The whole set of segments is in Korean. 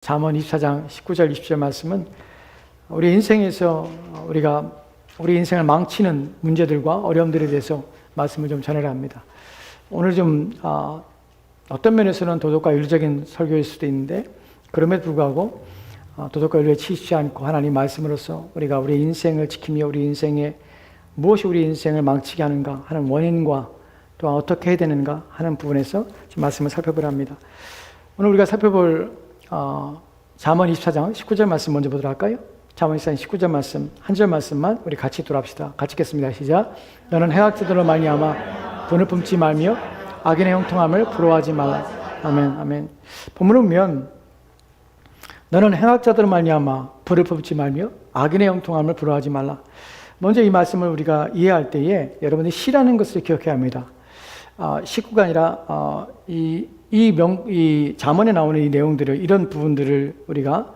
잠언 24장 19절 20절 말씀은 우리 인생에서 우리가 우리 인생을 망치는 문제들과 어려움들에 대해서 말씀을 좀 전해라 합니다. 오늘 좀 어떤 면에서는 도덕과 윤리적인 설교일 수도 있는데 그럼에도 불구하고 도덕과 윤리에 치우치지 않고 하나님 말씀으로서 우리가 우리 인생을 지키며 우리 인생에 무엇이 우리 인생을 망치게 하는가 하는 원인과 또 어떻게 해야 되는가 하는 부분에서 좀 말씀을 살펴보려 합니다. 오늘 우리가 살펴볼 잠언 24장 19절 말씀 먼저 보도록 할까요? 잠언 24장 19절 말씀 한 절 말씀만 우리 같이 돌아봅시다. 같이 읽겠습니다. 시작. 너는 행악자들로 말미암아 돈을 품지 말며 악인의 형통함을 부러워하지 말라. 아멘. 아멘. 본문을 보면 너는 행악자들로 말미암아 돈을 품지 말며 악인의 형통함을 부러워하지 말라. 먼저 이 말씀을 우리가 이해할 때에 여러분이 시라는 것을 기억해야 합니다. 식구가 아니라 이 잠언에 나오는 이 내용들을, 이런 부분들을 우리가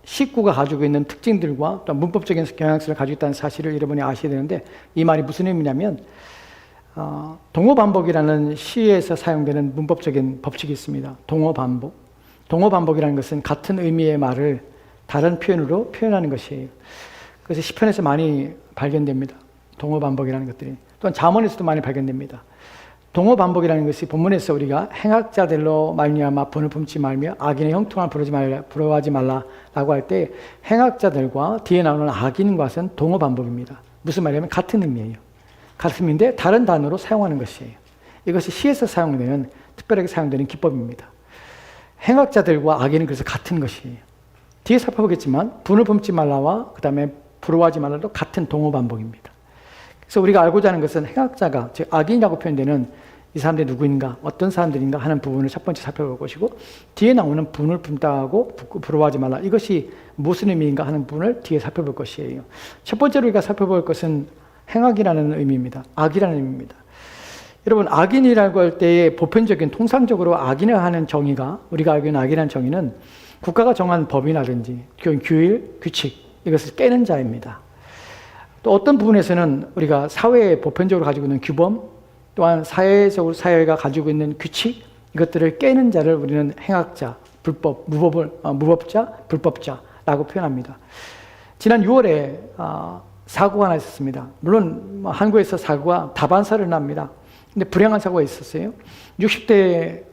식구가 가지고 있는 특징들과 또 문법적인 경향성을 가지고 있다는 사실을 여러분이 아셔야 되는데, 이 말이 무슨 의미냐면 동어반복이라는 시에서 사용되는 문법적인 법칙이 있습니다. 동어반복. 동어반복이라는 것은 같은 의미의 말을 다른 표현으로 표현하는 것이에요. 그래서 시편에서 많이 발견됩니다. 동어반복이라는 것들이. 또한 잠언에서도 많이 발견됩니다. 동어반복이라는 것이 본문에서 우리가 행악자들로 말미암아 본을 품지 말며 악인의 형통함을 부러워하지 말라라고 할 때 행악자들과 뒤에 나오는 악인과는 동어반복입니다. 무슨 말이냐면 같은 의미예요. 같은 의미인데 다른 단어로 사용하는 것이에요. 이것이 시에서 사용되는, 특별하게 사용되는 기법입니다. 행악자들과 악인은 그래서 같은 것이에요. 뒤에 살펴보겠지만 분을 품지 말라와 그 다음에 부러워하지 말라도 같은 동어반복입니다. 그래서 우리가 알고자 하는 것은 행악자가, 즉 악인이라고 표현되는 이 사람들이 누구인가, 어떤 사람들인가 하는 부분을 첫 번째 살펴볼 것이고, 뒤에 나오는 분을 품다하고 부러워하지 말라, 이것이 무슨 의미인가 하는 부분을 뒤에 살펴볼 것이에요. 첫 번째로 우리가 살펴볼 것은 행악이라는 의미입니다. 악이라는 의미입니다. 여러분, 악인이라고 할 때의 보편적인, 통상적으로 악인을 하는 정의가, 우리가 알고 있는 악이라는 정의는 국가가 정한 법이라든지 규율, 규칙, 이것을 깨는 자입니다. 또 어떤 부분에서는 우리가 사회에 보편적으로 가지고 있는 규범, 또한 사회적으로 사회가 가지고 있는 규칙, 이것들을 깨는 자를 우리는 행악자, 무법자, 불법자라고 표현합니다. 지난 6월에 사고가 하나 있었습니다. 물론 한국에서 사고가 다반사를 납니다. 근데 불행한 사고가 있었어요. 60대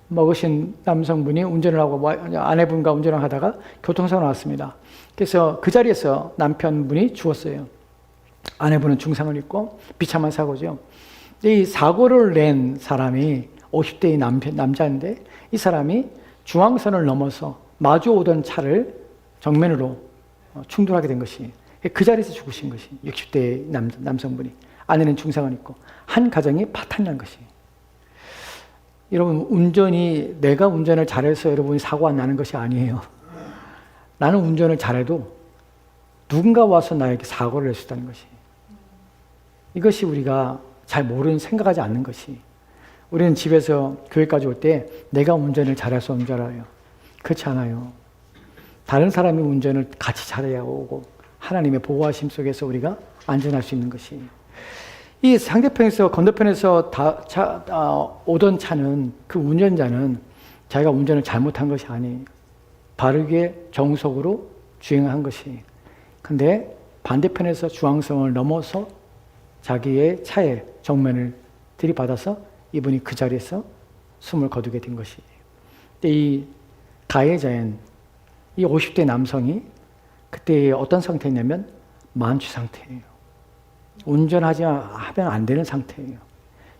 먹으신 남성분이 운전을 하고 아내분과 운전을 하다가 교통사고가 나왔습니다. 그래서 그 자리에서 남편분이 죽었어요. 아내분은 중상을 입고 비참한 사고죠. 이 사고를 낸 사람이 50대의 남자인데, 이 사람이 중앙선을 넘어서 마주오던 차를 정면으로 충돌하게 된 것이, 그 자리에서 죽으신 것이 60대의 남성분이, 아내는 중상을 입고 한 가정이 파탄이 난 것이. 여러분, 내가 운전을 잘해서 여러분이 사고가 나는 것이 아니에요. 나는 운전을 잘해도 누군가 와서 나에게 사고를 낼 수 있다는 것이. 이것이 우리가 잘 모르는, 생각하지 않는 것이. 우리는 집에서 교회까지 올 때 내가 운전을 잘해서 운전해요. 그렇지 않아요. 다른 사람이 운전을 같이 잘해야 오고 하나님의 보호하심 속에서 우리가 안전할 수 있는 것이. 이 상대편에서, 건너편에서 오던 차는, 그 운전자는 자기가 운전을 잘못한 것이 아니에요. 바르게 정석으로 주행한 것이. 근데 반대편에서 중앙선을 넘어서 자기의 차의 정면을 들이받아서 이분이 그 자리에서 숨을 거두게 된 것이에요. 이 가해자인 이 50대 남성이 그때 어떤 상태냐면 만취 상태예요. 운전하지 하면 안 되는 상태예요.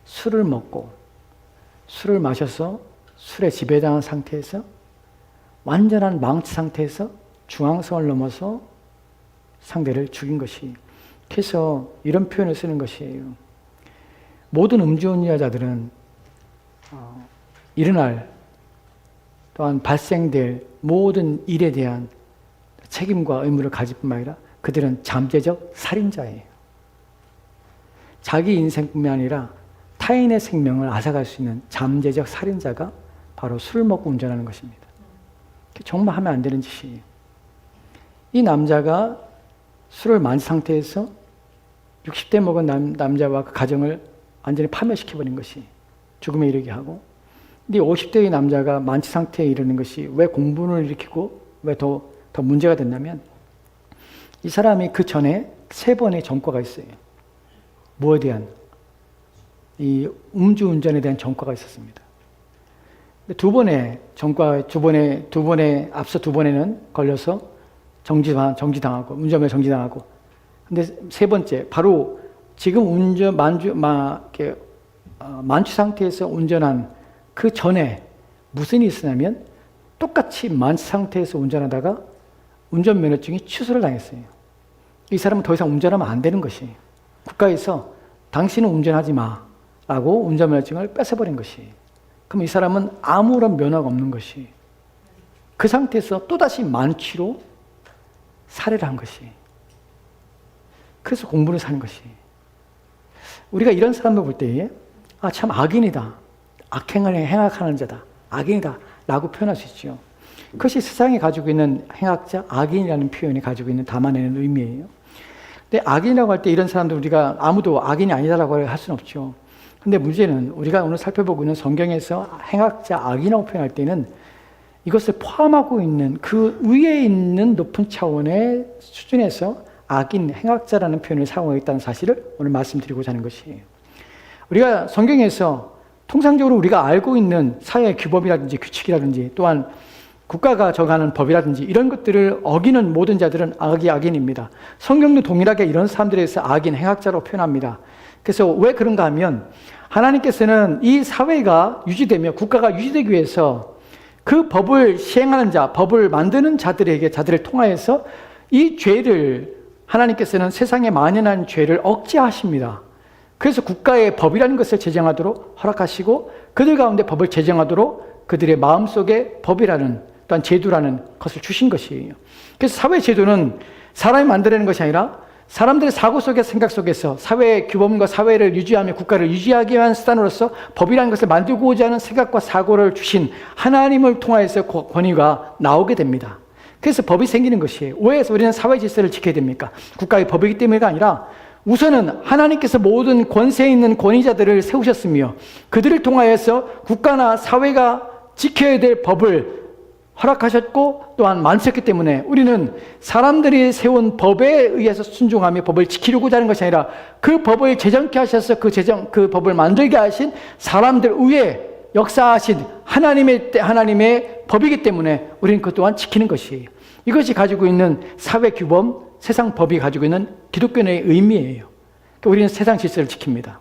술을 먹고 술을 마셔서 술에 지배당한 상태에서 완전한 망치 상태에서 중앙선을 넘어서 상대를 죽인 것이. 그래서 이런 표현을 쓰는 것이에요. 모든 음주운전자들은 일어날, 또한 발생될 모든 일에 대한 책임과 의무를 가질 뿐만 아니라 그들은 잠재적 살인자예요. 자기 인생뿐만 아니라 타인의 생명을 앗아갈 수 있는 잠재적 살인자가 바로 술을 먹고 운전하는 것입니다. 정말 하면 안 되는 짓이에요. 이 남자가 술을 마신 상태에서 60대 먹은 남자와 그 가정을 완전히 파멸시켜버린 것이, 죽음에 이르게 하고, 근데 50대의 남자가 만취 상태에 이르는 것이 왜 공분을 일으키고 왜 더 문제가 됐냐면 이 사람이 그 전에 3번의 전과가 있어요. 무엇에 대한? 이 음주운전에 대한 전과가 있었습니다. 두 번의 전과, 두 번의 앞서 2번에는 걸려서 정지당하고, 운전면허 정지당하고. 근데 3번째, 바로 지금 만취 상태에서 운전한 그 전에 무슨 일이 있었냐면 똑같이 만취 상태에서 운전하다가 운전면허증이 취소를 당했어요. 이 사람은 더 이상 운전하면 안 되는 것이에요. 국가에서 당신은 운전하지 마라고 운전면허증을 뺏어버린 것이에요. 그럼 이 사람은 아무런 면허가 없는 것이에요. 그 상태에서 또다시 만취로 살해를 한 것이에요. 그래서 공부를 사는 것이에요. 우리가 이런 사람을 볼 때에 참 악인이다. 악행을 행악하는 자다. 악인이다. 라고 표현할 수 있죠. 그것이 세상에 가지고 있는 행악자, 악인이라는 표현이 가지고 있는 담아내는 의미예요. 근데 악인이라고 할 때 이런 사람들 우리가 아무도 악인이 아니다라고 할 수는 없죠. 근데 문제는 우리가 오늘 살펴보고 있는 성경에서 행악자, 악인이라고 표현할 때는 이것을 포함하고 있는 그 위에 있는 높은 차원의 수준에서 악인, 행악자라는 표현을 사용하고 있다는 사실을 오늘 말씀드리고자 하는 것이에요. 우리가 성경에서 통상적으로 우리가 알고 있는 사회 규범이라든지 규칙이라든지 또한 국가가 정하는 법이라든지 이런 것들을 어기는 모든 자들은 악인입니다. 성경도 동일하게 이런 사람들에 대해서 악인, 행악자로 표현합니다. 그래서 왜 그런가 하면 하나님께서는 이 사회가 유지되며 국가가 유지되기 위해서 그 법을 시행하는 자, 법을 만드는 자들을 통하여서 이 죄를 하나님께서는 세상에 만연한 죄를 억제하십니다. 그래서 국가의 법이라는 것을 제정하도록 허락하시고 그들 가운데 법을 제정하도록 그들의 마음속에 법이라는 또한 제도라는 것을 주신 것이에요. 그래서 사회 제도는 사람이 만들어내는 것이 아니라 사람들의 사고 속에 생각 속에서 사회의 규범과 사회를 유지하며 국가를 유지하기 위한 수단으로서 법이라는 것을 만들고자 하는 생각과 사고를 주신 하나님을 통하여서 권위가 나오게 됩니다. 그래서 법이 생기는 것이에요. 왜 우리는 사회 질서를 지켜야 됩니까? 국가의 법이기 때문이가 아니라 우선은 하나님께서 모든 권세에 있는 권위자들을 세우셨으며 그들을 통하여서 국가나 사회가 지켜야 될 법을 허락하셨고 또한 만드셨기 때문에 우리는 사람들이 세운 법에 의해서 순종하며 법을 지키려고자 하는 것이 아니라 그 법을 제정케 하셔서 그 법을 만들게 하신 사람들 위에 역사하신 하나님의 법이기 때문에 우리는 그 또한 지키는 것이에요. 이것이 가지고 있는 사회 규범, 세상 법이 가지고 있는 기독교의 의미예요. 우리는 세상 질서를 지킵니다.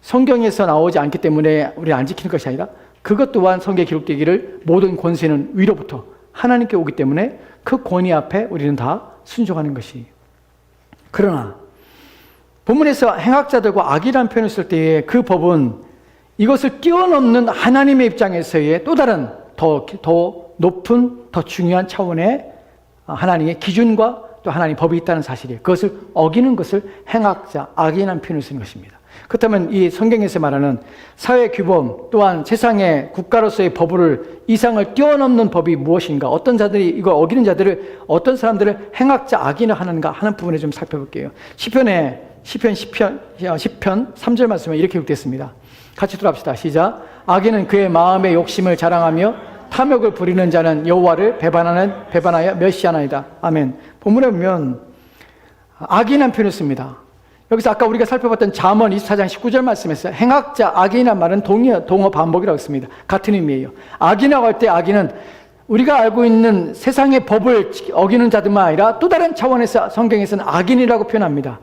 성경에서 나오지 않기 때문에 우리는 안 지키는 것이 아니라 그것 또한 성경에 기록되기를 모든 권세는 위로부터 하나님께 오기 때문에 그 권위 앞에 우리는 다 순종하는 것이에요. 그러나 본문에서 행악자들과 악이라는 표현을 쓸 때에 그 법은 이것을 뛰어넘는 하나님의 입장에서의 또 다른 더 높은 더 중요한 차원의 하나님의 기준과 또 하나님의 법이 있다는 사실이에요. 그것을 어기는 것을 행악자, 악인이라는 표현을 쓰는 것입니다. 그렇다면 이 성경에서 말하는 사회 규범 또한 세상의 국가로서의 법을 이상을 뛰어넘는 법이 무엇인가? 어떤 자들이 이거 어기는 자들을 어떤 사람들을 행악자, 악인을 하는가 하는 부분에 좀 살펴볼게요. 시편 3절 말씀에 이렇게 기록됐습니다. 같이 들어갑시다. 시작. 악인은 그의 마음의 욕심을 자랑하며 탐욕을 부리는 자는 여호와를 배반하여 멸시하나이다. 아멘. 본문에 보면 악인이라는 표현을 씁니다. 여기서 아까 우리가 살펴봤던 잠언 24장 19절 말씀에서 행악자, 악인이란 말은 동어 반복이라고 했습니다. 같은 의미예요. 악인이라고 할 때 악인은 우리가 알고 있는 세상의 법을 어기는 자들만 아니라 또 다른 차원에서 성경에서는 악인이라고 표현합니다.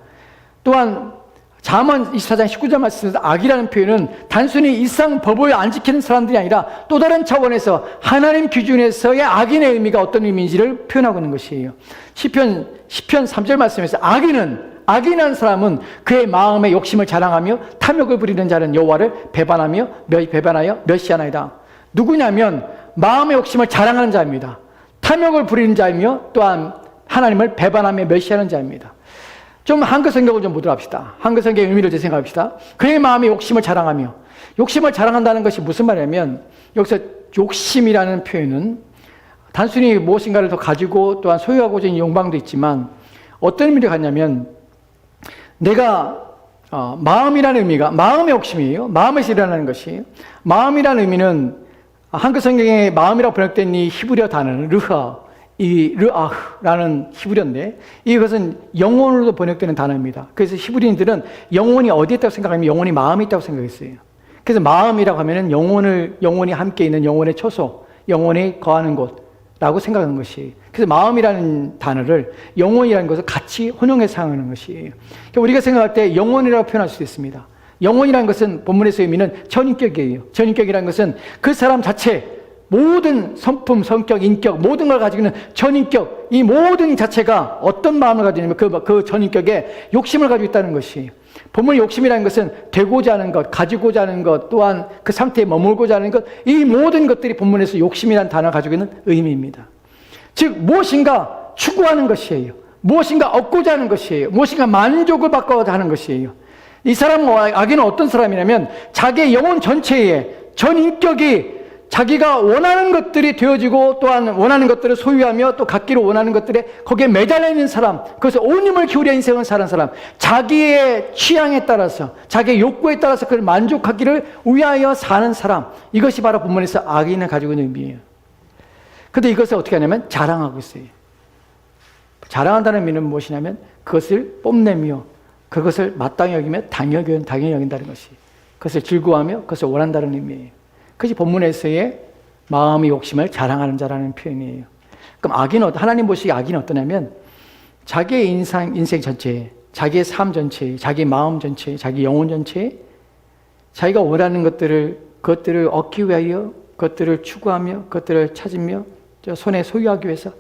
또한 잠언 24장 19절 말씀에서 악이라는 표현은 단순히 일상 법을 안 지키는 사람들이 아니라 또 다른 차원에서 하나님 기준에서의 악인의 의미가 어떤 의미인지를 표현하고 있는 것이에요. 시편 3절 말씀에서 악인한 사람은 그의 마음의 욕심을 자랑하며 탐욕을 부리는 자는 여호와를 배반하여 멸시하나이다. 누구냐면 마음의 욕심을 자랑하는 자입니다. 탐욕을 부리는 자이며 또한 하나님을 배반하며 멸시하는 자입니다. 좀 한글 성경을 좀 보도록 합시다. 한글 성경의 의미를 생각합시다. 그의 마음의 욕심을 자랑하며, 욕심을 자랑한다는 것이 무슨 말이냐면 여기서 욕심이라는 표현은 단순히 무엇인가를 더 가지고 또한 소유하고자 하는 욕망도 있지만 어떤 의미를 갖냐면 내가 마음이라는 의미가 마음의 욕심이에요. 마음에서 일어나는 것이에요. 마음이라는 의미는 한글 성경에 마음이라고 번역된 이 히브리어 단어는 이 르아흐라는 히브리어인데 이것은 영혼으로도 번역되는 단어입니다. 그래서 히브리인들은 영혼이 어디에 있다고 생각하면 영혼이 마음에 있다고 생각했어요. 그래서 마음이라고 하면은 영혼이 함께 있는 영혼의 초소, 영혼이 거하는 곳라고 생각하는 것이에요. 그래서 마음이라는 단어를 영혼이라는 것을 같이 혼용해서 사용하는 것이에요. 그러니까 우리가 생각할 때 영혼이라고 표현할 수도 있습니다. 영혼이라는 것은 본문에서 의미는 전인격이에요. 전인격이라는 것은 그 사람 자체 모든 성품, 성격, 인격 모든 걸 가지고 있는 전인격, 이 모든 자체가 어떤 마음을 가지고 있냐면 그 전인격에 욕심을 가지고 있다는 것이. 본문의 욕심이라는 것은 되고자 하는 것, 가지고자 하는 것, 또한 그 상태에 머물고자 하는 것, 이 모든 것들이 본문에서 욕심이라는 단어를 가지고 있는 의미입니다. 즉 무엇인가 추구하는 것이에요. 무엇인가 얻고자 하는 것이에요. 무엇인가 만족을 받고자 하는 것이에요. 이 사람 악인은 어떤 사람이냐면 자기의 영혼 전체에 전인격이 자기가 원하는 것들이 되어지고 또한 원하는 것들을 소유하며 또 갖기로 원하는 것들에 거기에 매달려 있는 사람, 그래서 온 힘을 기울여 인생을 사는 사람, 자기의 취향에 따라서 자기의 욕구에 따라서 그걸 만족하기를 위하여 사는 사람, 이것이 바로 본문에서 악인을 가지고 있는 의미예요. 그런데 이것을 어떻게 하냐면 자랑하고 있어요. 자랑한다는 의미는 무엇이냐면 그것을 뽐내며 그것을 마땅히 여기며 당연히 여긴다는 것이, 그것을 즐거워하며 그것을 원한다는 의미예요. 그것이 본문에서의 마음의 욕심을 자랑하는 자라는 표현이에요. 그럼 하나님 보시기에 악인은 어떠냐면 자기의 인생 전체에, 자기의 삶 전체에, 자기의 마음 전체에, 자기 영혼 전체에 자기가 원하는 그것들을 얻기 위하여 그것들을 추구하며 그것들을 찾으며 손에 소유하기 위해서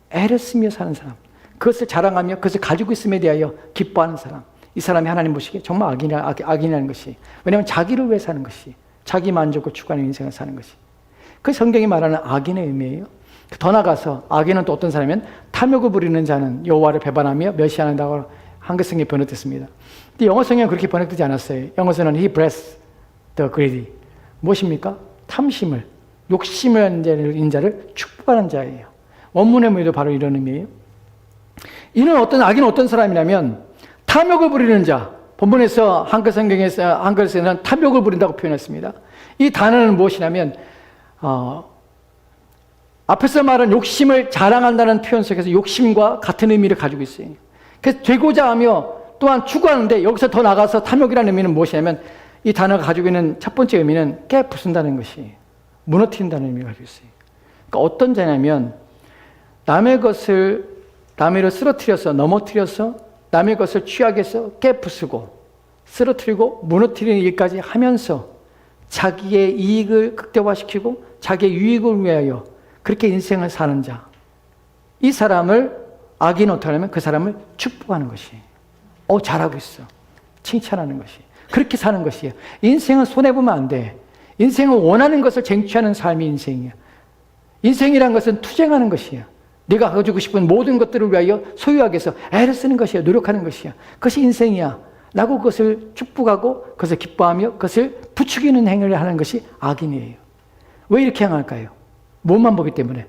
애를 쓰며 사는 사람, 그것을 자랑하며 그것을 가지고 있음에 대하여 기뻐하는 사람, 이 사람이 하나님 보시기에 정말 악인이라는 것이. 왜냐하면 자기를 위해 사는 것이, 자기 만족을 추구하는 인생을 사는 것이. 그 성경이 말하는 악인의 의미예요. 더 나아가서 악인은 또 어떤 사람이면 탐욕을 부리는 자는 여호와를 배반하며 멸시한다고 한글 성경에 번역됐습니다. 근데 영어 성경은 그렇게 번역되지 않았어요. 영어서는 he bless the greedy. 무엇입니까? 탐심을, 욕심을 하는 자를 축복하는 자예요. 원문의 의미도 바로 이런 의미예요. 악인은 어떤 사람이냐면 탐욕을 부리는 자, 본문에서 한글에서는 탐욕을 부린다고 표현했습니다. 이 단어는 무엇이냐면 앞에서 말한 욕심을 자랑한다는 표현 속에서 욕심과 같은 의미를 가지고 있어요. 그래서 되고자 하며 또한 추구하는데 여기서 더 나가서 탐욕이라는 의미는 무엇이냐면 이 단어가 가지고 있는 첫 번째 의미는 깨부순다는 것이, 무너뜨린다는 의미가 가지고 있어요. 그러니까 어떤 자냐면 남의 일을 쓰러뜨려서 넘어뜨려서 남의 것을 취하게 해서 깨부수고 쓰러뜨리고 무너뜨리는 일까지 하면서 자기의 이익을 극대화시키고 자기의 유익을 위하여 그렇게 인생을 사는 자, 이 사람을 악인은 어떻게 하냐면 그 사람을 축복하는 것이에요. 잘하고 있어, 칭찬하는 것이, 그렇게 사는 것이에요. 인생은 손해보면 안 돼. 인생은 원하는 것을 쟁취하는 삶이 인생이야. 인생이란 것은 투쟁하는 것이야. 네가 가지고 싶은 모든 것들을 위하여 소유하기 위해서 애를 쓰는 것이야. 노력하는 것이야. 그것이 인생이야 라고 그것을 축복하고 그것을 기뻐하며 그것을 부추기는 행위를 하는 것이 악인이에요. 왜 이렇게 행할까요? 몸만 보기 때문에.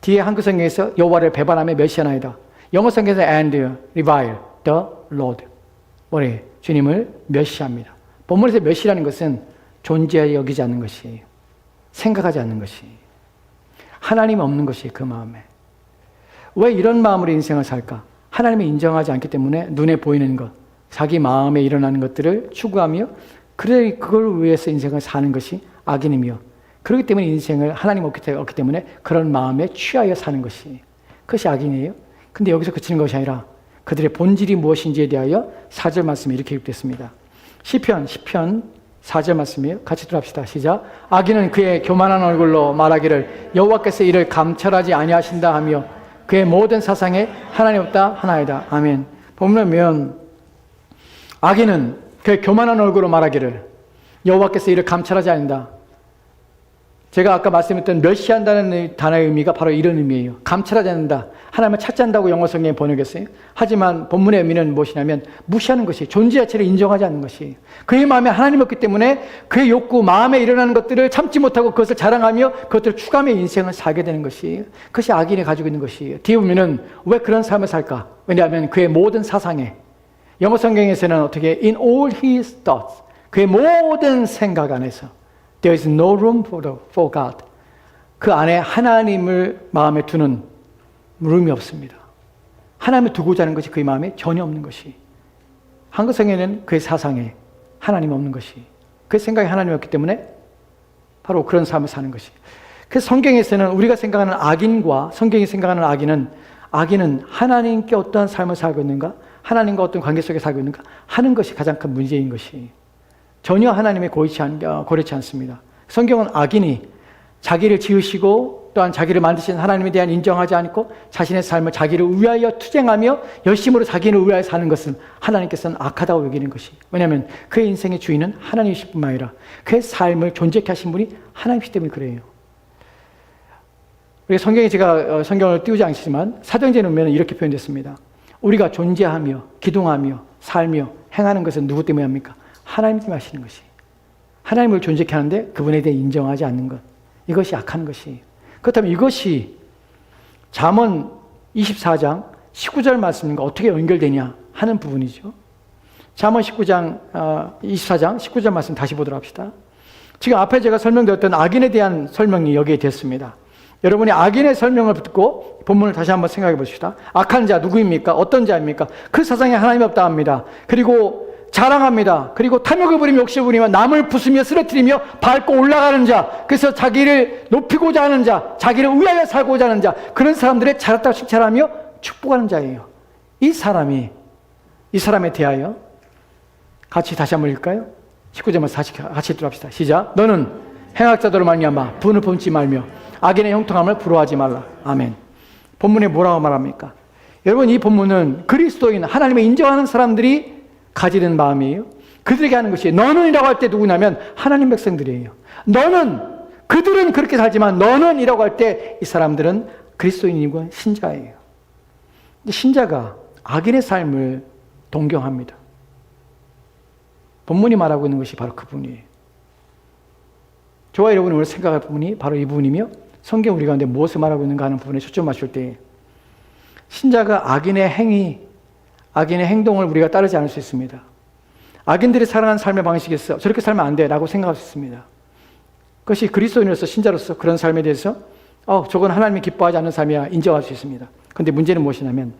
뒤에 한글 성경에서 여호와를 배반하며 멸시하나이다. 영어 성경에서 and revile the Lord. 주님을 멸시합니다. 본문에서 멸시라는 것은 존재하여 여기지 않는 것이에요. 생각하지 않는 것이에요. 하나님 없는 것이에요. 그 마음에. 왜 이런 마음으로 인생을 살까? 하나님을 인정하지 않기 때문에 눈에 보이는 것, 자기 마음에 일어나는 것들을 추구하며 그걸 위해서 인생을 사는 것이 악인이며, 그렇기 때문에 인생을 하나님 없기 때문에 그런 마음에 취하여 사는 것이, 그것이 악인이에요. 근데 여기서 그치는 것이 아니라 그들의 본질이 무엇인지에 대하여 4절 말씀이 이렇게 기록됐습니다. 시편 4절 말씀이에요. 같이 들어갑시다. 시작. 악인은 그의 교만한 얼굴로 말하기를 여호와께서 이를 감찰하지 아니하신다 하며 그의 모든 사상에 하나님 없다 하나이다. 아멘. 보면 악인은 그의 교만한 얼굴로 말하기를 여호와께서 이를 감찰하지 않는다. 제가 아까 말씀했던 멸시한다는 단어의 의미가 바로 이런 의미예요. 감찰하지 않는다. 하나님을 찾지 않는다고 영어 성경에 번역했어요. 하지만 본문의 의미는 무엇이냐면 무시하는 것이, 존재 자체를 인정하지 않는 것이. 그의 마음에 하나님이 없기 때문에 그의 욕구, 마음에 일어나는 것들을 참지 못하고 그것을 자랑하며 그것들을 추구하며 인생을 살게 되는 것이, 그것이 악인이 가지고 있는 것이에요. 뒤에 보면은 왜 그런 삶을 살까? 왜냐하면 그의 모든 사상에, 영어 성경에서는 어떻게 in all his thoughts, 그의 모든 생각 안에서 there is no room for God. 그 안에 하나님을 마음에 두는 룸이 없습니다. 하나님을 두고자 하는 것이 그의 마음에 전혀 없는 것이. 한국 성경에는 그의 사상에 하나님 없는 것이. 그의 생각에 하나님이 없기 때문에 바로 그런 삶을 사는 것이. 그래서 성경에서는 우리가 생각하는 악인과 성경이 생각하는 악인은 하나님께 어떠한 삶을 살고 있는가, 하나님과 어떤 관계 속에 살고 있는가 하는 것이 가장 큰 문제인 것이 전혀 하나님에 고려치 않습니다. 성경은 악인이 자기를 지으시고 또한 자기를 만드신 하나님에 대한 인정하지 않고 자신의 삶을 자기를 위하여 투쟁하며 열심으로 자기를 위하여 사는 것은 하나님께서는 악하다고 여기는 것이. 왜냐하면 그의 인생의 주인은 하나님이실 뿐만 아니라 그의 삶을 존재케 하신 분이 하나님이시기 때문에 그래요. 성경에 제가 성경을 띄우지 않지만 사도행전에 보면 이렇게 표현됐습니다. 우리가 존재하며 기동하며 살며 행하는 것은 누구 때문에 합니까? 하나님 때문에 하시는 것이. 하나님을 존재케 하는데 그분에 대해 인정하지 않는 것. 이것이 악한 것이. 그렇다면 이것이 잠언 24장 19절 말씀과 어떻게 연결되냐 하는 부분이죠. 잠언 24장 19절 말씀 다시 보도록 합시다. 지금 앞에 제가 설명드렸던 악인에 대한 설명이 여기에 됐습니다. 여러분이 악인의 설명을 듣고 본문을 다시 한번 생각해 보십시다. 악한 자 누구입니까? 어떤 자입니까? 그 세상에 하나님이 없다 합니다. 그리고 자랑합니다. 그리고 탐욕을 부리며 욕심을 부리며 남을 부수며 쓰러뜨리며 밟고 올라가는 자, 그래서 자기를 높이고자 하는 자, 자기를 위하여 살고자 하는 자, 그런 사람들의 잘했다고 칭찬하며 축복하는 자예요. 이 사람에 대하여 같이 다시 한번 읽을까요? 19절만 같이 들어갑시다. 시작. 너는 행악자들로 말미암아 분을 품지 말며 악인의 형통함을 부러워하지 말라. 아멘. 본문에 뭐라고 말합니까? 여러분, 이 본문은 그리스도인 하나님을 인정하는 사람들이 가지는 마음이에요. 그들에게 하는 것이 너는이라고 할 때 누구냐면 하나님 백성들이에요. 그들은 그렇게 살지만 너는이라고 할 때 이 사람들은 그리스도인이고 신자예요. 신자가 악인의 삶을 동경합니다. 본문이 말하고 있는 것이 바로 그분이에요. 저와 여러분이 오늘 생각할 부분이 바로 이 부분이며 성경 우리 가운데 무엇을 말하고 있는가 하는 부분에 초점 맞출 때 신자가 악인의 행동을 우리가 따르지 않을 수 있습니다. 악인들이 살아가는 삶의 방식에서 저렇게 살면 안 돼 라고 생각할 수 있습니다. 그것이 그리스도인으로서 신자로서 그런 삶에 대해서 저건 하나님이 기뻐하지 않는 삶이야 인정할 수 있습니다. 그런데 문제는 무엇이냐면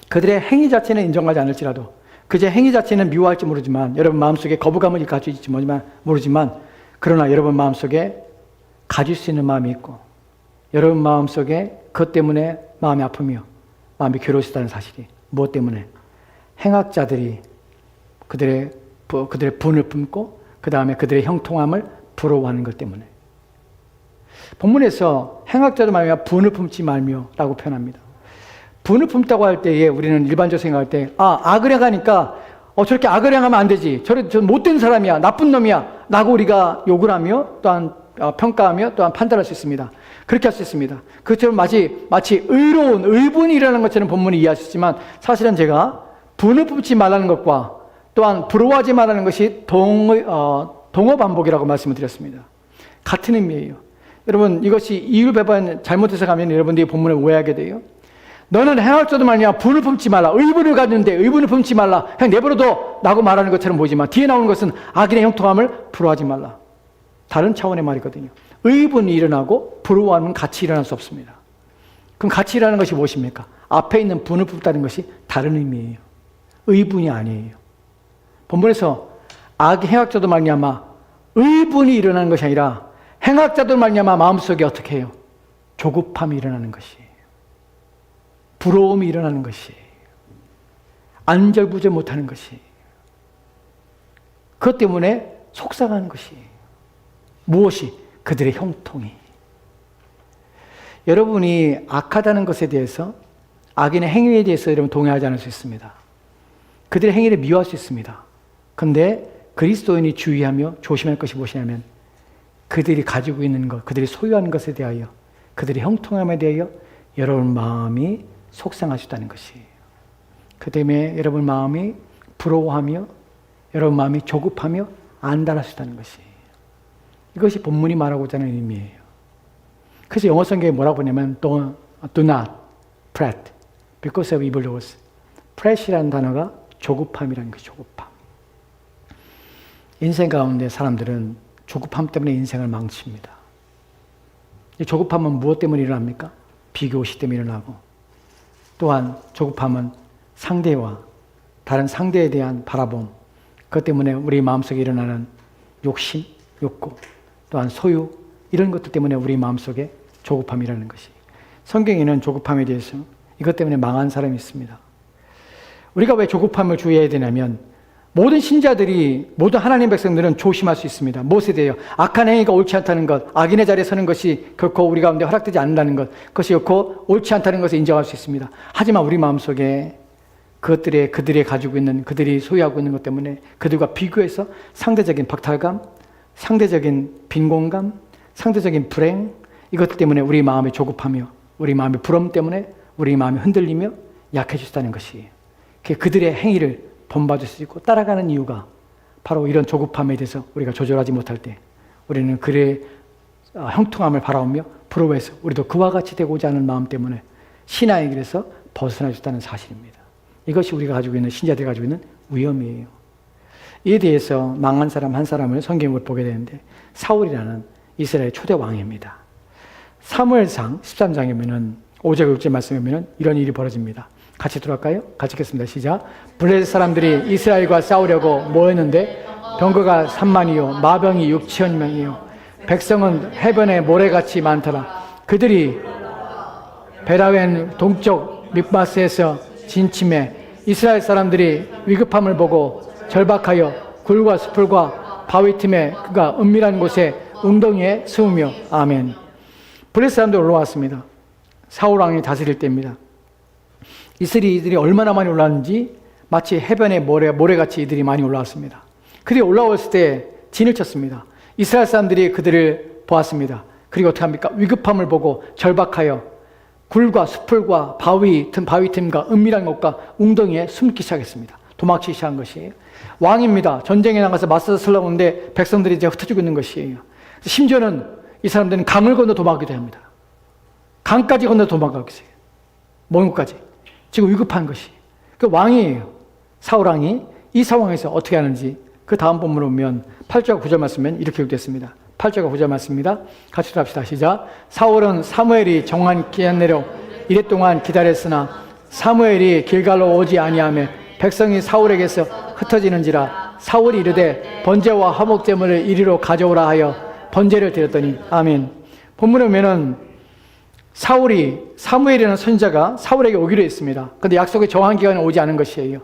그들의 행위 자체는 인정하지 않을지라도 그제 행위 자체는 미워할지 모르지만 여러분 마음속에 거부감을 가질지 모르지만 그러나 여러분 마음속에 가질 수 있는 마음이 있고 여러분 마음속에 그것 때문에 마음이 아프며 마음이 괴로우시다는 사실이 무엇 때문에? 행악자들이 그들의 분을 품고 그 다음에 그들의 형통함을 부러워하는 것 때문에. 본문에서 행악자들 말며 분을 품지 말며 라고 표현합니다. 분을 품다고 할 때에 우리는 일반적으로 생각할 때 악을 행하니까 저렇게 악을 행하면 안 되지. 저 못된 사람이야. 나쁜 놈이야. 라고 우리가 욕을 하며 또한 평가하며 또한 판단할 수 있습니다. 그렇게 할 수 있습니다. 그것처럼 마치 의분이 일어나는 것처럼 본문이 이해할 수 있지만 사실은 제가 분을 품지 말라는 것과 또한 부러워하지 말라는 것이 동어 반복이라고 말씀을 드렸습니다. 같은 의미예요. 여러분 이것이 이유 배반 잘못해서 가면 여러분들이 본문을 오해하게 돼요. 너는 행할 줄도 말이야 분을 품지 말라. 의분을 갖는데 의분을 품지 말라. 그냥 내버려둬 라고 말하는 것처럼 보이지만 뒤에 나오는 것은 악인의 형통함을 부러워하지 말라. 다른 차원의 말이거든요. 의분이 일어나고 부러워하는 같이 일어날 수 없습니다. 그럼 같이 일어나는 것이 무엇입니까? 앞에 있는 분을 품다는 것이 다른 의미예요. 의분이 아니에요. 본문에서 행악자도 말미암아 의분이 일어나는 것이 아니라 행악자도 말미암아 마음속에 어떻게 해요? 조급함이 일어나는 것이에요. 부러움이 일어나는 것이에요. 안절부절 못하는 것이에요. 그것 때문에 속상하는 것이에요. 무엇이? 그들의 형통이. 여러분이 악하다는 것에 대해서 악인의 행위에 대해서 여러분 동의하지 않을 수 있습니다. 그들의 행위를 미워할 수 있습니다. 그런데 그리스도인이 주의하며 조심할 것이 무엇이냐면 그들이 가지고 있는 것, 그들이 소유하는 것에 대하여 그들의 형통함에 대하여 여러분 마음이 속상하시다는 것이에요. 그 때문에 여러분 마음이 부러워하며 여러분 마음이 조급하며 안달하시다는 것이에요. 이것이 본문이 말하고자 하는 의미예요. 그래서 영어 성경에 뭐라고 보냐면 do not fret because of evil doers. fret이라는 단어가 조급함이라는 것이 조급함. 인생 가운데 사람들은 조급함 때문에 인생을 망칩니다. 이 조급함은 무엇 때문에 일어납니까? 비교시 때문에 일어나고, 또한 조급함은 상대와 다른 상대에 대한 바라봄, 그것 때문에 우리 마음속에 일어나는 욕심, 욕구, 또한 소유, 이런 것들 때문에 우리 마음속에 조급함이라는 것이. 성경에는 조급함에 대해서 이것 때문에 망한 사람이 있습니다. 우리가 왜 조급함을 주의해야 되냐면, 모든 신자들이, 모든 하나님 백성들은 조심할 수 있습니다. 무엇에 대해요? 악한 행위가 옳지 않다는 것, 악인의 자리에 서는 것이 결코 우리 가운데 허락되지 않는다는 것, 그것이 결코 옳지 않다는 것을 인정할 수 있습니다. 하지만 우리 마음속에 그들이 가지고 있는, 그들이 소유하고 있는 것 때문에 그들과 비교해서 상대적인 박탈감, 상대적인 빈곤감, 상대적인 불행, 이것 때문에 우리 마음이 조급하며 우리 마음의 부러움 때문에 우리 마음이 흔들리며 약해지다는 것이에요. 그들의 행위를 본받을 수 있고 따라가는 이유가 바로 이런 조급함에 대해서 우리가 조절하지 못할 때 우리는 그의 형통함을 바라보며 부러워해서 우리도 그와 같이 되고자 하는 마음 때문에 신앙의 길에서 벗어날 수 있다는 사실입니다. 이것이 우리가 가지고 있는, 신자들이 가지고 있는 위험이에요. 이에 대해서 망한 사람 한 사람을 성경을 보게 되는데, 사울이라는 이스라엘 초대 왕입니다. 사무엘상 13장에 보면 5절 6절 말씀에 보면 이런 일이 벌어집니다. 같이 들어갈까요? 같이 읽겠습니다. 시작. 블레셋 사람들이 이스라엘과 싸우려고 모였는데 병거가 3만이요 마병이 6천 명이요 백성은 해변에 모래같이 많더라. 그들이 베라웬 동쪽 믹마스에서 진침해 이스라엘 사람들이 위급함을 보고 절박하여 굴과 숲풀과 바위 틈에 그가 은밀한 곳에 웅덩이에 숨으며. 아멘. 블레셋 사람들이 올라왔습니다. 사울 왕이 다스릴 때입니다. 이들이 얼마나 많이 올라왔는지 마치 해변에 모래같이 이들이 많이 올라왔습니다. 그들이 올라왔을 때 진을 쳤습니다. 이스라엘 사람들이 그들을 보았습니다. 그리고 어떻게 합니까? 위급함을 보고 절박하여 굴과 숲풀과 바위 틈과 은밀한 곳과 웅덩이에 숨기 시작했습니다. 도망치기 시작한 것이에요. 왕입니다. 전쟁에 나가서 맞서서 살라오는데 백성들이 이제 흩어지고 있는 것이에요. 심지어는 이 사람들은 강을 건너 도망가기도 합니다. 강까지 건너 도망가고 있어요. 먼 곳까지. 지금 위급한 것이. 그 왕이에요. 사울왕이 이 상황에서 어떻게 하는지 그 다음 본문을 보면 8절과 9절 말씀은 이렇게 기록됐습니다. 8절과 9절 말씀입니다. 같이 합시다. 시작. 사울은 사무엘이 정한 기한 내로 이랫동안 기다렸으나 사무엘이 길갈로 오지 아니하며 백성이 사울에게서 흩어지는지라. 사울이 이르되 번제와 화목제물을 이리로 가져오라 하여 번제를 드렸더니. 아멘. 본문에 보면은 사무엘이라는 선지자가 사울에게 오기로 했습니다. 그런데 약속의 정한 기간에 오지 않은 것이에요.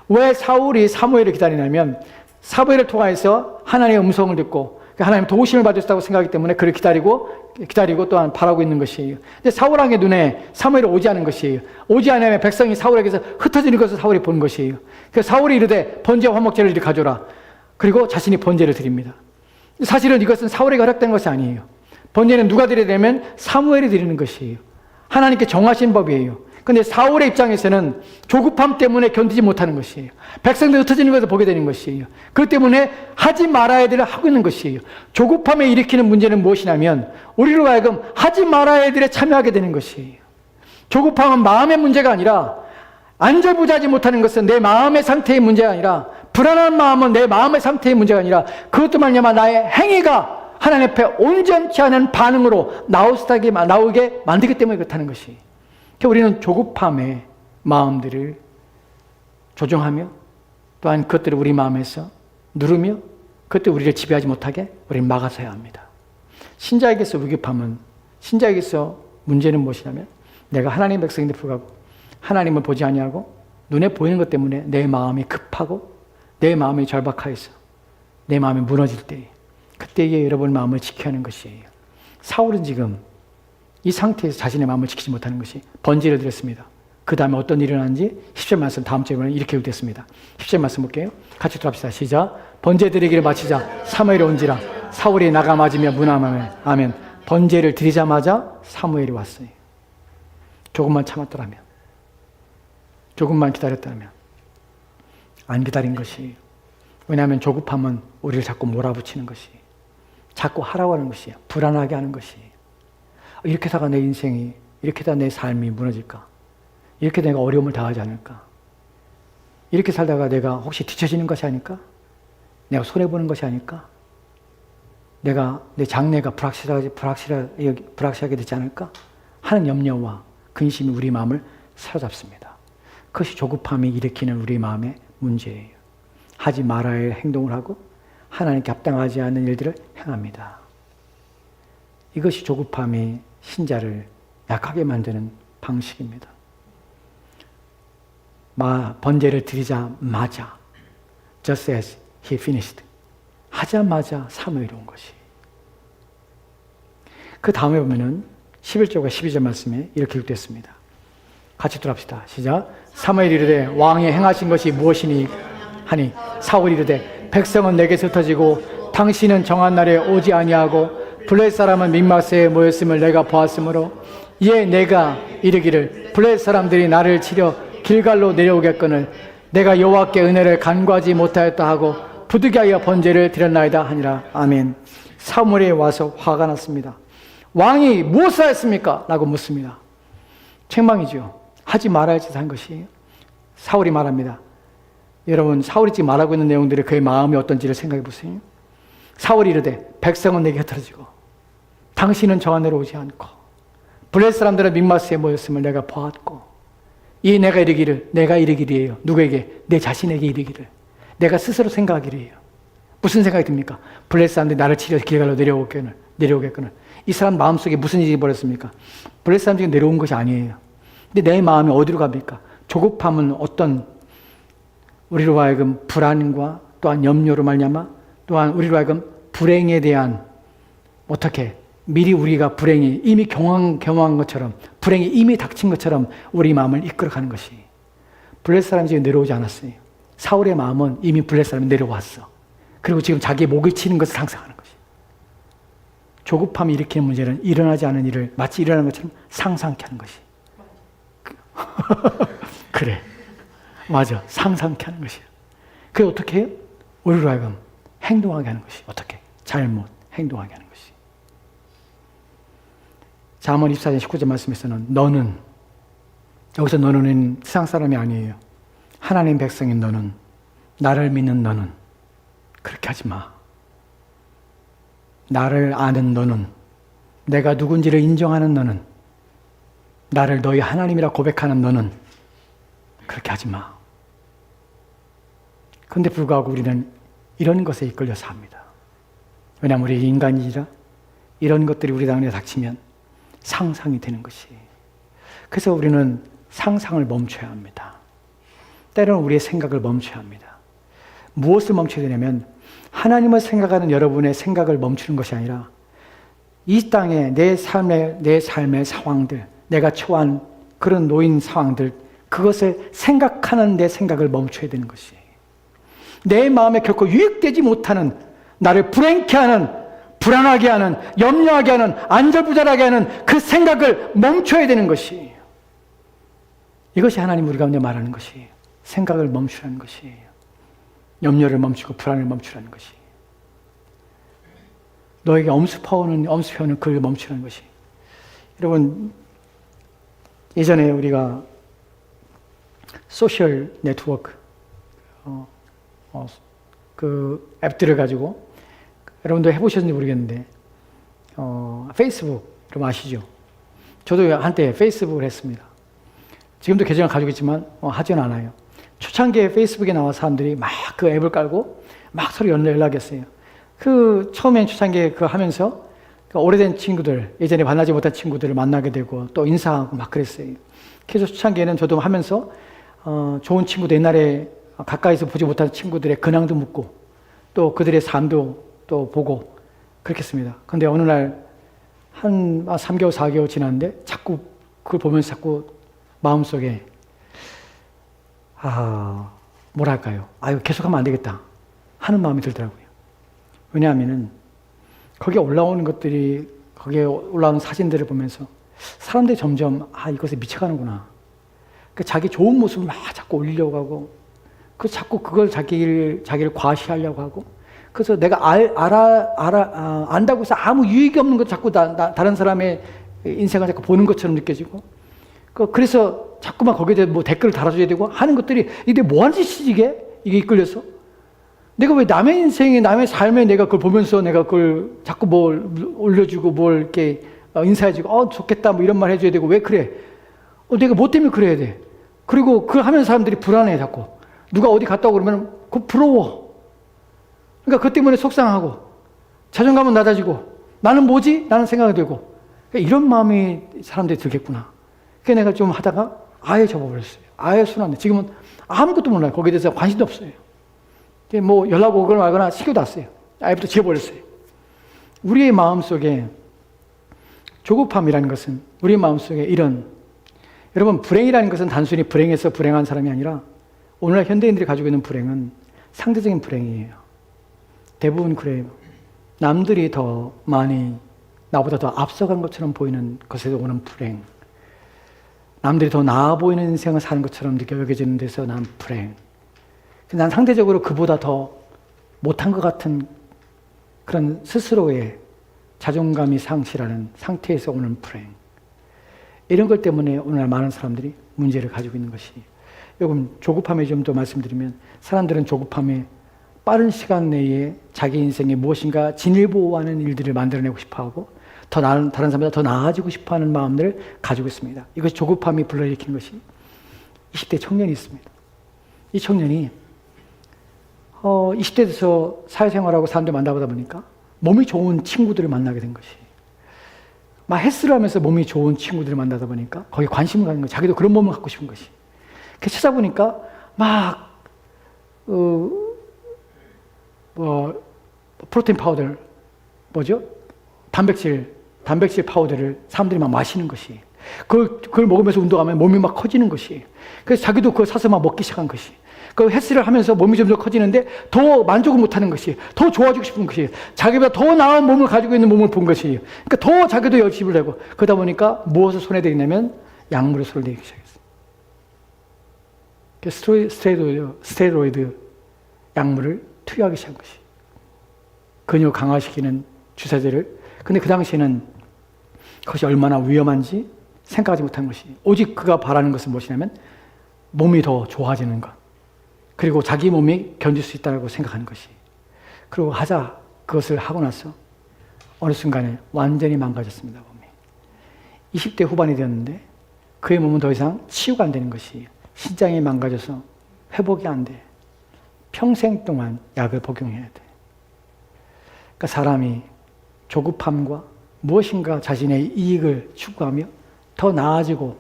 왜 사울이 사무엘을 기다리냐면 사무엘을 통해서 하나님의 음성을 듣고 하나님 도우심을 받을 수 있다고 생각하기 때문에 그를 기다리고 또한 바라고 있는 것이에요. 근데 사울왕의 눈에 사무엘이 오지 않은 것이에요. 오지 않으면 백성이 사울에게서 흩어지는 것을 사울이 본 것이에요. 그래서 사울이 이르되 번제와 화목제를 이리 가져라. 그리고 자신이 번제를 드립니다. 사실은 이것은 사울에게 허락된 것이 아니에요. 번제는 누가 드려야 되면 사무엘이 드리는 것이에요. 하나님께 정하신 법이에요. 그런데 사울의 입장에서는 조급함 때문에 견디지 못하는 것이에요. 백성들이 흩어지는 것을 보게 되는 것이에요. 그렇기 때문에 하지 말아야 될 일을 하고 있는 것이에요. 조급함에 일으키는 문제는 무엇이냐면 우리로 하여금 하지 말아야 할 일에 참여하게 되는 것이에요. 조급함은 마음의 문제가 아니라, 안절부절하지 못하는 것은 내 마음의 상태의 문제가 아니라, 불안한 마음은 내 마음의 상태의 문제가 아니라, 그것도 말미암아 나의 행위가 하나님 앞에 온전치 않은 반응으로 나오게 만들기 때문에 그렇다는 것이. 우리는 조급함의 마음들을 조정하며 또한 그것들을 우리 마음에서 누르며 그것들 우리를 지배하지 못하게 우리는 막아서야 합니다. 신자에게서 위급함은, 신자에게서 문제는 무엇이냐면 내가 하나님의 백성인데 불구하고 하나님을 보지 아니하고 눈에 보이는 것 때문에 내 마음이 급하고 내 마음이 절박하여서 내 마음이 무너질 때, 그때에 여러분 마음을 지켜야 하는 것이에요. 사울은 지금 이 상태에서 자신의 마음을 지키지 못하는 것이 번제를 드렸습니다. 그 다음에 어떤 일이 일어났는지 10절 말씀 다음 주에 보면 이렇게 기록됐습니다. 10절 말씀 볼게요. 같이 들어갑시다. 시작. 번제 드리기를 마치자 사무엘이 온지라. 사울이 나가 맞으며 문함하며. 아멘. 번제를 드리자마자 사무엘이 왔어요. 조금만 참았더라면, 조금만 기다렸다면. 안 기다린 것이. 왜냐하면 조급함은 우리를 자꾸 몰아붙이는 것이, 자꾸 하라고 하는 것이에요. 불안하게 하는 것이. 이렇게 다가 내 인생이, 이렇게 다 내 삶이 무너질까? 이렇게 내가 어려움을 당하지 않을까? 이렇게 살다가 내가 혹시 뒤처지는 것이 아닐까? 내가 손해보는 것이 아닐까? 내 장래가 불확실하게 되지 않을까? 하는 염려와 근심이 우리 마음을 사로잡습니다. 그것이 조급함이 일으키는 우리 마음의 문제예요. 하지 말아야 할 행동을 하고 하나님께 합당하지 않는 일들을 행합니다. 이것이 조급함이 신자를 약하게 만드는 방식입니다. 번제를 드리자마자 just as he finished 하자마자 사무엘이 온 것이. 그 다음에 보면은 11절과 12절 말씀에 이렇게 기록됐습니다. 같이 들어갑시다. 시작. 사무엘이 이르되 왕이 행하신 것이 무엇이니 하니 사울이 이르되 백성은 내게서 흩어지고 당신은 정한 날에 오지 아니하고 블레셋 사람은 mik마스에 모였음을 내가 보았으므로 이에 내가 이르기를 블레셋 사람들이 나를 치려 길갈로 내려오겠거늘 내가 여호와께 은혜를 간구하지 못하였다 하고 부득이하여 번제를 드렸나이다 하니라. 아멘. 사무엘이 와서 화가 났습니다. 왕이 무엇을 하였습니까? 라고 묻습니다. 책망이죠. 하지 말아야지 한 것이에요. 사울이 말합니다. 여러분, 사울이 지금 말하고 있는 내용들이 그의 마음이 어떤지를 생각해 보세요. 사울이 이르되 백성은 내게 흩어지고 당신은 정한 대로 오지 않고 블레셋 사람들은 mik마스에 모였음을 내가 보았고 이 내가 이르기를이에요. 누구에게? 내 자신에게 이르기를. 내가 스스로 생각하기를이에요. 무슨 생각이 듭니까? 블레셋 사람들이 나를 치려 길갈로 내려오겠거늘. 이 사람 마음속에 무슨 일이 벌었습니까? 블레셋 사람들이 내려온 것이 아니에요. 근데 내 마음이 어디로 갑니까? 조급함은 어떤 우리로 하여금 불안과 또한 염려로 말미암아 또한 우리로 하여금 불행에 대한 어떻게 미리 우리가 불행이 이미 경험한 것처럼 불행이 이미 닥친 것처럼 우리 마음을 이끌어가는 것이. 블레셋 사람이 지금 내려오지 않았어요. 사울의 마음은 이미 블레셋 사람이 내려왔어. 그리고 지금 자기의 목을 치는 것을 상상하는 것이. 조급함이 일으키는 문제는 일어나지 않은 일을 마치 일어나는 것처럼 상상케 하는 것이. 그래. 맞아. 상상케 하는 것이야. 그게 어떻게 해요? 우리로 하여금 행동하게 하는 것이. 어떻게? 잘못 행동하게 하는 것이. 잠언 24장 19절 말씀에서는 너는, 여기서 너는 세상 사람이 아니에요. 하나님 백성인 너는, 나를 믿는 너는 그렇게 하지 마. 나를 아는 너는, 내가 누군지를 인정하는 너는, 나를 너희 하나님이라 고백하는 너는 그렇게 하지 마. 그런데 불구하고 우리는 이런 것에 이끌려서 합니다. 왜냐하면 우리 인간이라 이런 것들이 우리 당에 닥치면 상상이 되는 것이. 그래서 우리는 상상을 멈춰야 합니다. 때로는 우리의 생각을 멈춰야 합니다. 무엇을 멈춰야 되냐면 하나님을 생각하는 여러분의 생각을 멈추는 것이 아니라 이 땅에 내 삶의 상황들, 내가 처한 그런 노인 상황들, 그것을 생각하는 내 생각을 멈춰야 되는 것이. 내 마음에 결코 유익되지 못하는, 나를 불행케 하는, 불안하게 하는, 염려하게 하는, 안절부절하게 하는 그 생각을 멈춰야 되는 것이. 이것이 하나님 우리 가운데 말하는 것이에요. 생각을 멈추라는 것이에요. 염려를 멈추고 불안을 멈추라는 것이. 너에게 엄습해오는 그를 멈추라는 것이. 여러분, 예전에 우리가 소셜 네트워크 그 앱들을 가지고 여러분도 해보셨는지 모르겠는데 페이스북 여러분 아시죠? 저도 한때 페이스북을 했습니다. 지금도 계정을 가지고 있지만 하지는 않아요. 초창기에 페이스북에 나와 사람들이 막 그 앱을 깔고 막 서로 연락했어요. 그 처음엔 초창기에 그 하면서 그 오래된 친구들, 예전에 만나지 못한 친구들을 만나게 되고 또 인사하고 막 그랬어요. 그래서 초창기에는 저도 하면서 좋은 친구들, 옛날에 가까이서 보지 못한 친구들의 근황도 묻고 또 그들의 삶도 또 보고 그렇게 했습니다. 그런데 어느 날 한 3개월, 4개월 지났는데 자꾸 그걸 보면서 자꾸 마음속에 뭐랄까요? 이거 계속하면 안 되겠다 하는 마음이 들더라고요. 왜냐하면은 거기에 올라오는 것들이, 거기에 올라오는 사진들을 보면서 사람들이 점점 이것에 미쳐가는구나. 그러니까 자기 좋은 모습을 막 자꾸 올리려고 하고, 자꾸 그걸 자기를 과시하려고 하고, 그래서 내가 안다고 해서 아무 유익이 없는 것 자꾸 다른 사람의 인생을 자꾸 보는 것처럼 느껴지고, 그래서 자꾸만 거기에 대해 뭐 댓글을 달아줘야 되고 하는 것들이 이게 뭐 하는 짓이지 이게 이끌려서? 내가 왜 남의 인생에 남의 삶에 내가 그걸 보면서 내가 그걸 자꾸 뭘 올려주고 뭘 이렇게 인사해주고 좋겠다 뭐 이런 말 해줘야 되고 왜 그래? 내가 뭐 때문에 그래야 돼? 그리고 그걸 하면 사람들이 불안해 자꾸. 누가 어디 갔다 오고 그러면 그거 부러워. 그러니까 그것 때문에 속상하고 자존감은 낮아지고 나는 뭐지? 라는 생각이 들고 그러니까 이런 마음이 사람들이 들겠구나. 그래서 내가 좀 하다가 아예 접어버렸어요. 아예 손 안 대. 지금은 아무것도 몰라요. 거기에 대해서 관심도 없어요. 뭐 연락 오거나 말거나 신경도 안 써요. 아예부터 지워버렸어요. 우리의 마음속에 조급함이라는 것은 우리 마음속에 여러분 불행이라는 것은 단순히 불행해서 불행한 사람이 아니라 오늘날 현대인들이 가지고 있는 불행은 상대적인 불행이에요. 대부분 그래요. 남들이 더 많이 나보다 더 앞서간 것처럼 보이는 것에서 오는 불행. 남들이 더 나아 보이는 인생을 사는 것처럼 여겨지는 데서 난 불행. 난 상대적으로 그보다 더 못한 것 같은 그런 스스로의 자존감이 상실하는 상태에서 오는 불행. 이런 것 때문에 오늘날 많은 사람들이 문제를 가지고 있는 것이. 요금 조급함에 좀 더 말씀드리면 사람들은 조급함에 빠른 시간 내에 자기 인생에 무엇인가 진일보하는 일들을 만들어내고 싶어하고 다른 사람보다 더 나아지고 싶어하는 마음들을 가지고 있습니다. 이것이 조급함이 불러일으키는 것이 20대 청년이 있습니다. 이 청년이 20대 돼서 사회생활하고 사람들 만나보다 보니까 몸이 좋은 친구들을 만나게 된 것이 막 헬스를 하면서 몸이 좋은 친구들을 만나다 보니까 거기에 관심을 가는 거예요. 자기도 그런 몸을 갖고 싶은 것이. 그래서 찾아보니까 막 프로테인 파우더 뭐죠? 단백질 파우더를 사람들이 막 마시는 것이. 그걸 먹으면서 운동하면 몸이 막 커지는 것이. 그래서 자기도 그걸 사서 막 먹기 시작한 것이. 그 헬스를 하면서 몸이 점점 커지는데 더 만족을 못하는 것이. 더 좋아지고 싶은 것이. 자기보다 더 나은 몸을 가지고 있는 몸을 본 것이. 그러니까 더 자기도 열심히 하고. 그러다 보니까 무엇을 손에 대냐면 약물에 손을 대기 시작했어요. 스테로이드 약물을 투여하기 시작한 것이. 근육 강화시키는 주사제를. 근데 그 당시에는 그것이 얼마나 위험한지 생각하지 못한 것이. 오직 그가 바라는 것은 무엇이냐면 몸이 더 좋아지는 것. 그리고 자기 몸이 견딜 수 있다고 생각하는 것이. 그리고 그것을 하고 나서 어느 순간에 완전히 망가졌습니다. 몸이. 20대 후반이 되었는데 그의 몸은 더 이상 치유가 안 되는 것이. 신장이 망가져서 회복이 안 돼. 평생 동안 약을 복용해야 돼. 그러니까 사람이 조급함과 무엇인가 자신의 이익을 추구하며 더 나아지고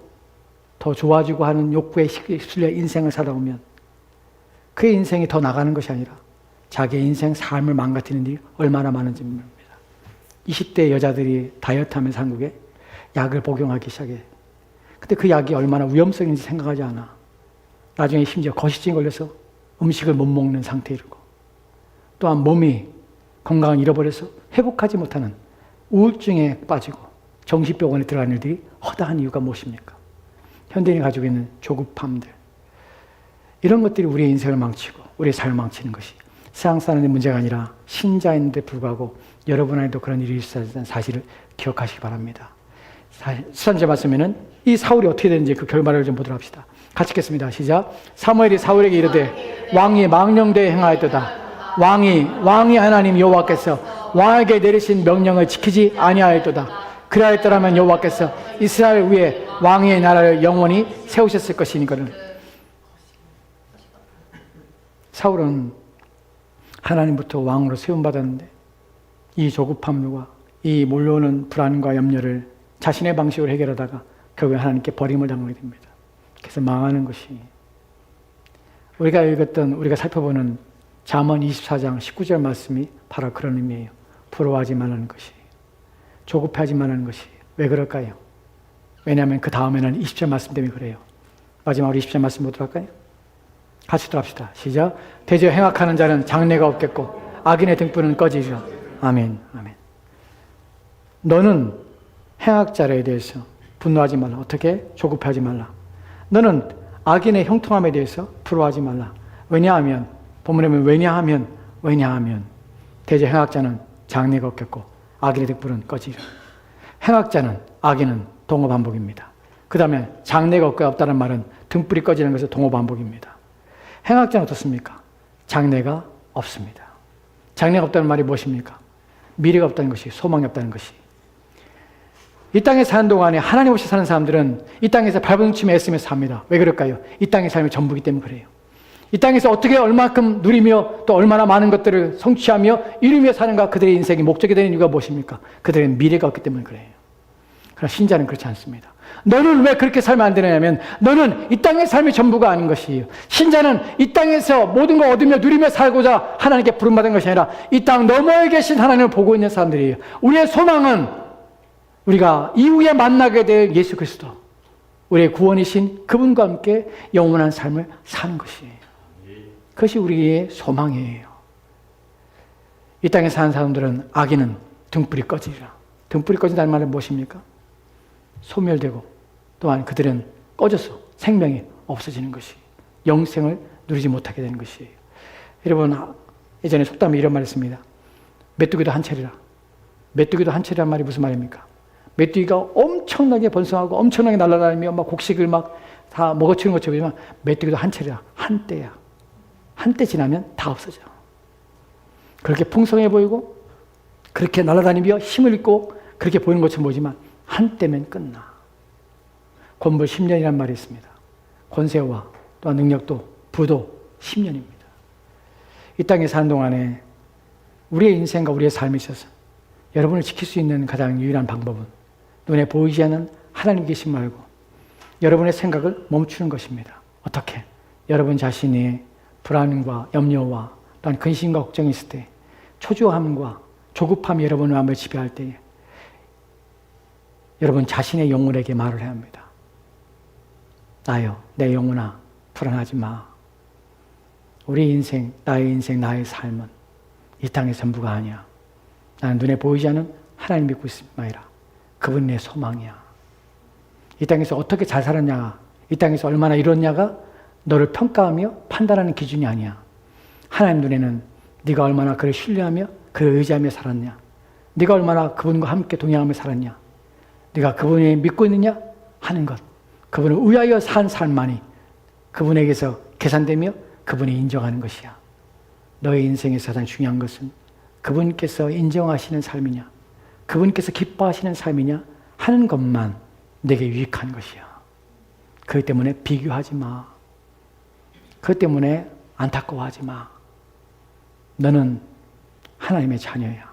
더 좋아지고 하는 욕구에 휩쓸려 인생을 살다 보면 그의 인생이 더 나가는 것이 아니라 자기의 인생 삶을 망가뜨리는 일이 얼마나 많은지 모릅니다. 20대 여자들이 다이어트하면서 한국에 약을 복용하기 시작해. 근데 그 약이 얼마나 위험성인지 생각하지 않아. 나중에 심지어 거식증이 걸려서 음식을 못 먹는 상태에 이르고 또한 몸이 건강을 잃어버려서 회복하지 못하는 우울증에 빠지고 정신병원에 들어가는 일들이 허다한 이유가 무엇입니까? 현대인이 가지고 있는 조급함들. 이런 것들이 우리의 인생을 망치고 우리의 삶을 망치는 것이 세상 사람의 문제가 아니라 신자인데 불구하고 여러분 안에도 그런 일이 있었다는 사실을 기억하시기 바랍니다. 수산제 말씀에는 이 사울이 어떻게 되는지 그 결말을 좀 보도록 합시다. 같이 읽겠습니다. 시작. 사무엘이 사울에게 이르되 왕이 망령되이 행하였도다. 왕이 하나님 여호와께서 왕에게 내리신 명령을 지키지 아니하였도다. 그리하였더라면 여호와께서 이스라엘 위에 왕의 나라를 영원히 세우셨을 것이니거늘. 사울은 하나님부터 왕으로 세움받았는데 이 조급함과 이 몰려오는 불안과 염려를 자신의 방식으로 해결하다가 결국에 하나님께 버림을 당하게 됩니다. 그래서 망하는 것이 우리가 살펴보는 잠언 24장 19절 말씀이 바로 그런 의미예요. 부러워하지 말라는 것이. 조급해하지 말라는 것이. 왜 그럴까요? 왜냐하면 그 다음에는 20절 말씀 때문에 그래요. 마지막으로 20절 말씀 보도록 할까요? 같이 들어갑시다. 시작. 대저 행악하는 자는 장래가 없겠고 악인의 등불은 꺼지리라. 아멘. 아멘. 너는 행악자에 대해서 분노하지 말라. 어떻게? 조급해하지 말라. 너는 악인의 형통함에 대해서 부러워하지 말라. 왜냐하면 본문에 보면 왜냐하면 대저 행악자는 장래가 없겠고 악인의 등불은 꺼지리라. 행악자는 악인은 동어 반복입니다. 그 다음에 장래가 없다는 말은 등불이 꺼지는 것은 동호반복입니다. 행악자는 어떻습니까? 장래가 없습니다. 장래가 없다는 말이 무엇입니까? 미래가 없다는 것이, 소망이 없다는 것이. 이 땅에 사는 동안에 하나님 없이 사는 사람들은 이 땅에서 발버둥치며 애쓰며 삽니다. 왜 그럴까요? 이 땅의 삶이 전부이기 때문에 그래요. 이 땅에서 어떻게 얼마큼 누리며 또 얼마나 많은 것들을 성취하며 이루며 사는가, 그들의 인생이 목적이 되는 이유가 무엇입니까? 그들의 미래가 없기 때문에 그래요. 그러나 신자는 그렇지 않습니다. 너는 왜 그렇게 살면 안 되느냐면 너는 이 땅의 삶이 전부가 아닌 것이에요. 신자는 이 땅에서 모든 걸 얻으며 누리며 살고자 하나님께 부름받은 것이 아니라 이 땅 너머에 계신 하나님을 보고 있는 사람들이에요. 우리의 소망은 우리가 이후에 만나게 될 예수 그리스도, 우리의 구원이신 그분과 함께 영원한 삶을 사는 것이에요. 그것이 우리의 소망이에요. 이 땅에 사는 사람들은 악인은 등불이 꺼지리라. 등불이 꺼진다는 말은 무엇입니까? 소멸되고 또한 그들은 꺼져서 생명이 없어지는 것이, 영생을 누리지 못하게 되는 것이에요. 여러분, 예전에 속담에 이런 말이 있습니다. 메뚜기도 한 채리라. 메뚜기도 한 채리란 말이 무슨 말입니까? 메뚜기가 엄청나게 번성하고 엄청나게 날아다니며 막 곡식을 막 다 먹어치는 것처럼 메뚜기도 한 채리라. 한때야. 한때 지나면 다 없어져. 그렇게 풍성해 보이고 그렇게 날아다니며 힘을 잃고 그렇게 보이는 것처럼 보이지만 한때면 끝나. 권불 10년이라는 말이 있습니다. 권세와 또한 능력도 부도 10년입니다. 이 땅에 사는 동안에 우리의 인생과 우리의 삶에 있어서 여러분을 지킬 수 있는 가장 유일한 방법은 눈에 보이지 않는 하나님 계신 말고 여러분의 생각을 멈추는 것입니다. 어떻게? 여러분 자신이 불안과 염려와 또한 근심과 걱정이 있을 때, 초조함과 조급함이 여러분의 마음을 지배할 때에 여러분 자신의 영혼에게 말을 해야 합니다. 나여, 내 영혼아, 불안하지 마. 우리 인생, 나의 삶은 이 땅의 전부가 아니야. 나는 눈에 보이지 않는 하나님 믿고 있습니다. 그분이 내 소망이야. 이 땅에서 어떻게 잘 살았냐, 이 땅에서 얼마나 이뤘냐가 너를 평가하며 판단하는 기준이 아니야. 하나님 눈에는 네가 얼마나 그를 신뢰하며 그를 의지하며 살았냐, 네가 얼마나 그분과 함께 동행하며 살았냐, 네가 그분을 믿고 있느냐 하는 것, 그분을 위하여 산 삶만이 그분에게서 계산되며 그분이 인정하는 것이야. 너의 인생에서 가장 중요한 것은 그분께서 인정하시는 삶이냐, 그분께서 기뻐하시는 삶이냐 하는 것만 내게 유익한 것이야. 그것 때문에 비교하지 마. 그것 때문에 안타까워하지 마. 너는 하나님의 자녀야.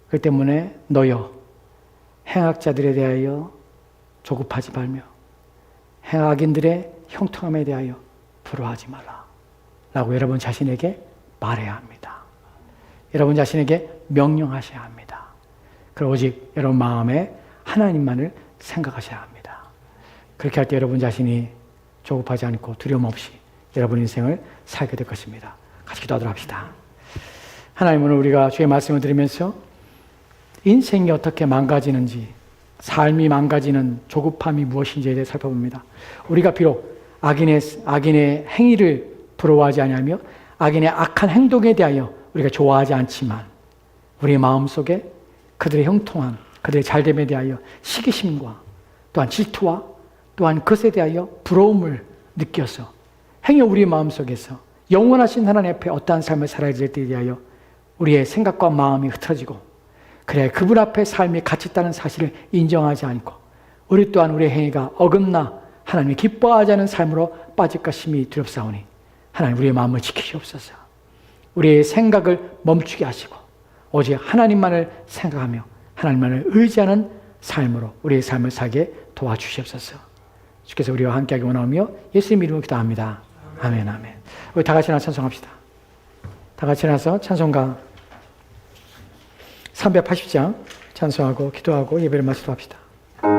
그것 때문에 너여 행악자들에 대하여 조급하지 말며 행악인들의 형통함에 대하여 부러워하지 말라 라고 여러분 자신에게 말해야 합니다. 여러분 자신에게 명령하셔야 합니다. 그리고 오직 여러분 마음에 하나님만을 생각하셔야 합니다. 그렇게 할 때 여러분 자신이 조급하지 않고 두려움 없이 여러분 인생을 살게 될 것입니다. 같이 기도하도록 합시다. 하나님, 오늘 우리가 주의 말씀을 들으면서 인생이 어떻게 망가지는지, 삶이 망가지는 조급함이 무엇인지에 대해 살펴봅니다. 우리가 비록 악인의 행위를 부러워하지 아니하며 악인의 악한 행동에 대하여 우리가 좋아하지 않지만 우리의 마음속에 그들의 형통함, 그들의 잘됨에 대하여 시기심과 또한 질투와 또한 그것에 대하여 부러움을 느껴서 행여 우리의 마음속에서 영원하신 하나님 앞에 어떠한 삶을 살아야 될 때에 대하여 우리의 생각과 마음이 흐트러지고, 그래야 그분 앞에 삶이 가치 있다는 사실을 인정하지 않고 우리 또한 우리의 행위가 어긋나 하나님이 기뻐하지 않은 삶으로 빠질까 심히 두렵사오니 하나님, 우리의 마음을 지키시옵소서. 우리의 생각을 멈추게 하시고 오직 하나님만을 생각하며 하나님만을 의지하는 삶으로 우리의 삶을 살게 도와주시옵소서. 주께서 우리와 함께하기 원하며 예수님 이름으로 기도합니다. 아멘, 아멘. 우리 다 같이 나서 찬송합시다. 다 같이 나서 찬송가 380장 찬송하고 기도하고 예배를 마치도록 합시다.